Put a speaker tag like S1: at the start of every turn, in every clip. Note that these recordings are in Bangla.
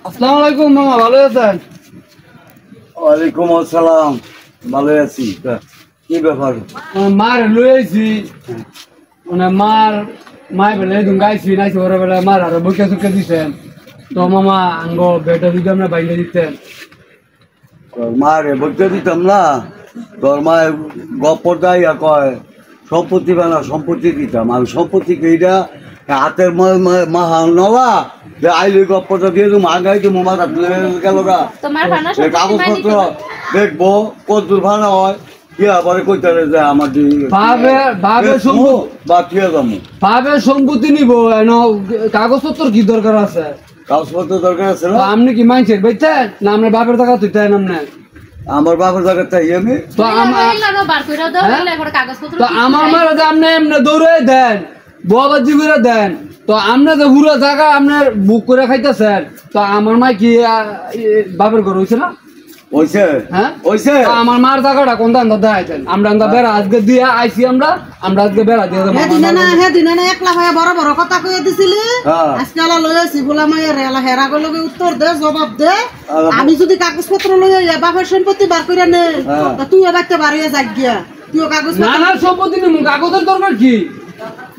S1: আসসালামু আলাইকুম মামা, ভালো আছেন?
S2: ওয়ালাইকুম আসসালাম, ভালো আছি। কি ব্যাপার?
S1: মার লই আইছি, মানে মায় বেলে গাইছি নাইছি ওরা বেলা মার আর বুকে সুকে দিছেন। তো মামা আঙ্গ বেটা যদি আমরা বাইরে দিতেন।
S2: তোর মারে বলতে দিতাম না, তোর মায়ের গপ্প দাইয়া কয় সম্পত্তি বানা সম্পত্তি দিতাম। আমি সম্পত্তিকে এইটা হাতের মাহা নলা যে আইলে গপ্পটা দিয়ে তুমি আগাই তুমি মাথা তুলে গেল গা কাগজপত্র দেখবো কত দূর ভাড়া হয়।
S1: সম্পত্তি নিব কাগজপত্র কি দরকার আছে?
S2: কাগজপত্র দরকার আছে না?
S1: আপনি কি মাইছেন বলছেন না আপনার বাপের টাকা তুইতেন? আপনি
S2: আমার বাপের টাকা চাই আমি
S1: তো আমার মারা যে আপনি এমনি দৌড়ে দেন বাবাজি করে দেন, তো আপনি যে পুরো জায়গা আপনার বুক করে খাইতেছেন। তো আমার মা কি বাপের ঘর হয়েছে না? আমার মার জায়গাটা কোন দান দেন আমরা বেড়া আজকে দিয়ে আইসি আমরা আজকে বেড়া দিয়ে
S3: একলা ভাই বড় বড় কথা কয়ে দিছিলি আজকে লই আইছি বলা মায়ের হেরা গেল উত্তর দে জবাব দে। আমি যদি কাগজপত্র লই আই বাপের সম্পত্তি বার করে নে তুই এবারতে বাড়িয়ে যাক গিয়া তুই কাগজ
S1: না না সম্পত্তি নেব কাগজের দরকার কি?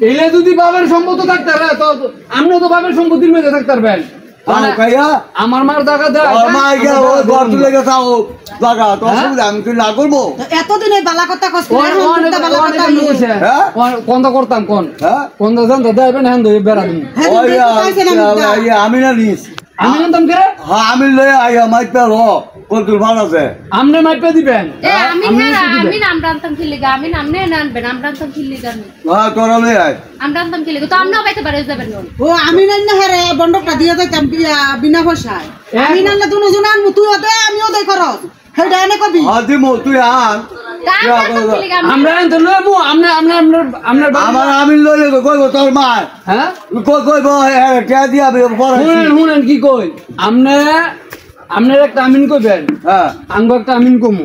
S1: এলে যদি বাপের সম্পত্তি থাকতে পারে তো আপনি তো বাপের সম্পত্তির মধ্যে থাকতে পারবেন। আমার মার জায়গা
S2: আমি তুই না করবো
S3: এতদিনে বালা কথা
S1: কোন করতাম কোন কোন দেবেন হ্যাঁ বেড়া দিন
S2: আমি না নিস
S1: আমি জানতাম কে
S2: আমি লয়ে আইয়া মাইপা র কত ভালো আছে
S1: আপনি মাইপা দিবেন
S4: আমি নাম রান্তাম কি লাগা আমি নাম নেন আনবেন নাম রান্তাম কি লাগা
S2: হ্যাঁ তোরা লয়ে আয়
S4: আমি রান্তাম কি লাগা তো আমরাও বাইতে পারে যাবেন
S3: ও আমি না না হেরে বন্ডকটা দিয়ে যাইতাম বিনা পয়সায় আমি না না দুজন আনমু তুইও দে আমিও দে করস হেডা এনে কবি
S2: আজি মো তুই আন
S1: আমরা তো লইবো আমরা
S2: আমি লইলে তো কইবো তোর মা
S1: হ্যাঁ
S2: কইবো কে দিয়া
S1: শুনেন কি কই আপনার একটা আমিন কইবেন হ্যাঁ আঙ্গ একটা আমিন কমু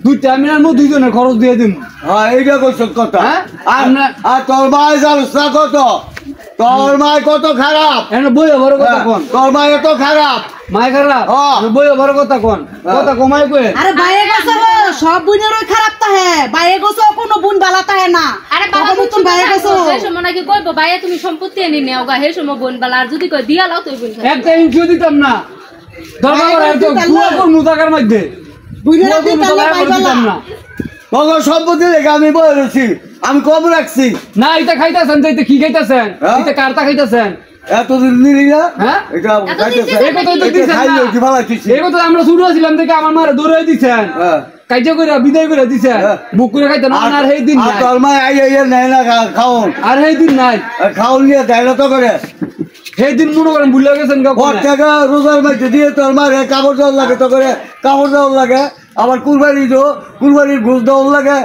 S1: দুইটা আমিনের মধ্যে দুইজনের খরচ দিয়ে দিম।
S2: হ্যাঁ এইটা কইছ কথা আর তোর মাই জানিস না কত তোর মাই কত খারাপ
S1: বই বড় কথা কোন
S2: তোর মাই এত খারাপ
S1: মাই খারাপ বই বড় কথা কোন কথা কমাই কই
S3: আরে বাইরে গেছে সব বুইনেরই খারাপ তাহে বাইরে গেছে কোনো বুন বালা তাহে না।
S4: আরে বাবা তুমি বাইরে গেছো সেই সময় নাকি কইবো বাইরে তুমি সম্পত্তি এনে নেও গা হে সময় বোন বালা আর যদি কই দিয়া লাও তুই বোন
S1: একটা ইঞ্চি দিতাম না দরকার হয় তো কুয়া কোন মুদাকার মধ্যে
S3: বুইনেরা দিতাম না
S2: তোর সম্পত্তি দেখে আমি বলেছি আমি কম রাখছি
S1: না এটা খাইতাছেন যে কি খাইতাছেন এটা কারটা খাইতাছেন
S2: এতদিন নিলি না
S1: হ্যাঁ
S2: এটা
S1: আমরা শুরু ছিলাম থেকে আমার মারে দৌড়াই দিচ্ছেন কাইজা করে বিদায় করে দিছে বুক করে খাইতেন আর সেই দিন নাই
S2: তোর মা নেয় না খাওন
S1: আর সেই দিন নাই
S2: খাওন নিয়ে দেয় না তো করে
S1: সেই দিন মনে করেন ভুলে গেছেন
S2: টাকা রোজার মধ্যে দিয়ে তোর মারে কাপড় দেওয়ার লাগে তো করে কাপড় দেওয়ার লাগে আবার কুরবানির ঘুষ দেওয়ার লাগে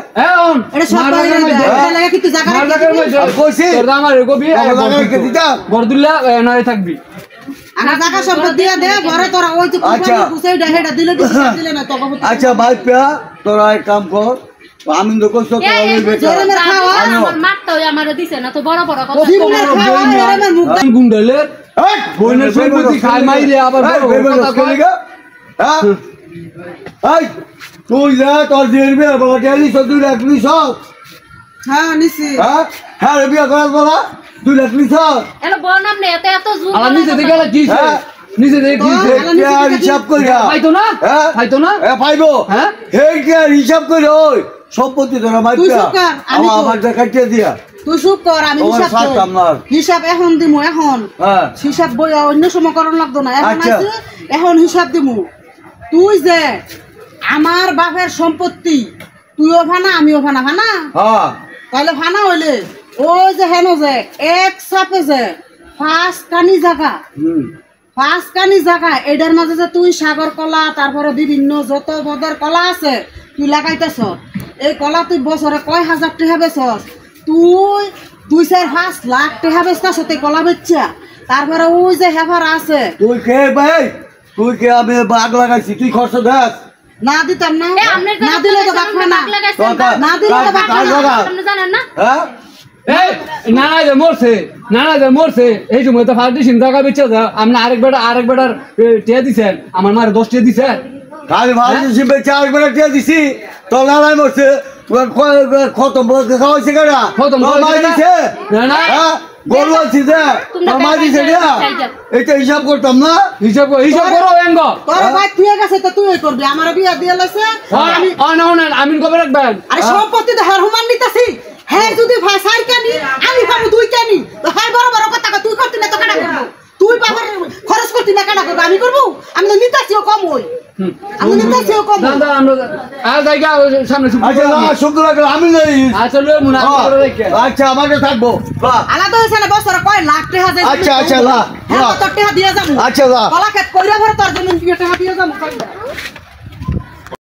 S1: থাকবি
S2: আচ্ছা ভাই তোরা এক কাম কর আমি তো কষ্ট
S1: গুন্ডালের আবার
S2: তুই যা তোর দিবি তুই রাখবি সব
S3: হ্যাঁ নিছি
S2: হ্যাঁ বিয়া করার বলা তুই রাখবি সব
S1: নিজে দেখে নিজে
S2: হিসাব করি
S1: পাইতো না পাইতো না
S2: পাইবো হ্যাঁ হিসাব করে ওই সম্পত্তি তোরা আমার কাটিয়ে দিয়া
S3: তুই চুপ কর আমি হিসাব এখন দিমু এখন হিসাব বই অন্য সময় করণ লাগতো না এখন হিসাব দিমু তুই যে আমার বাপের সম্পত্তি তুইও ফানা আমিও ফানা ফানা তাহলে ফানা হইলে ওই যে হেন যে এক সাপে যে পাঁচখানি জায়গা এটার মাঝে যে তুই সাগর কলা তারপরে বিভিন্ন যত পদের কলা আছে তুই লাগাইতেছ এই কলা তুই বছরে কয় হাজার টাকা বেচস তুই 2-4-5 লাখ টাকা বেচতাছ তুই কলা বেচছা তারপরে ওই যে হেফার আছে
S2: তুই কে ভাই তুই কে আমি বাগ লাগাইছি তুই খরচ দেস
S3: না দিতাম না না দিলে তো বাপ না না দিলে তো বাপ না
S4: আপনি জানেন না
S1: এই নানা যে মরছে এই সময় তো ফাউন্ডেশন টাকা বেচে দাও আপনি আরেক বেটার টিয়া দিছেন আমার মারে 10 টিয়া দিছেন
S2: খালি ভালো হিসেবে চারবার টিয়া দিছি তো নানাই মরছে খতম খাওয়াইছে কেনা
S1: খতম
S2: দিছে
S1: না
S2: গরু আছি যে তোমার দিছে না এটা হিসাব করতাম না
S1: হিসাব করো এঙ্গ
S3: তোর ভাই ঠিক আছে তো তুই করবি আমার বিয়া দিয়ে লাইছে
S1: আমিন কবে রাখবেন
S3: আরে সম্পত্তি তো হার হুমান নিতাছি হ্যাঁ যদি ভাই সার কানি আমি পাবো দুই কানি তো হ্যাঁ বড় বড় কথা তুই করতি না তো কাটা করবো তুই বাবার খরচ করতি না কাটা করবো আমি করবো আমি তো নিতাছিও কম হই আমি নিতাছিও কম
S1: দাদা আমরা আর জায়গা সামনে
S2: আচ্ছা না শুক্র রাখলে আমি নেই
S1: আচ্ছা লয়ে মুনা করে রেখে
S2: আচ্ছা আমাকে থাকবো
S3: আলাদা হইছে না বছর কয় লাখ টাকা যায়
S2: আচ্ছা আচ্ছা লা
S3: হ্যাঁ কত টাকা দিয়া যাবো
S2: আচ্ছা লা
S3: কলা খেত কইরা ভরে তোর জন্য টাকা দিয়া যাবো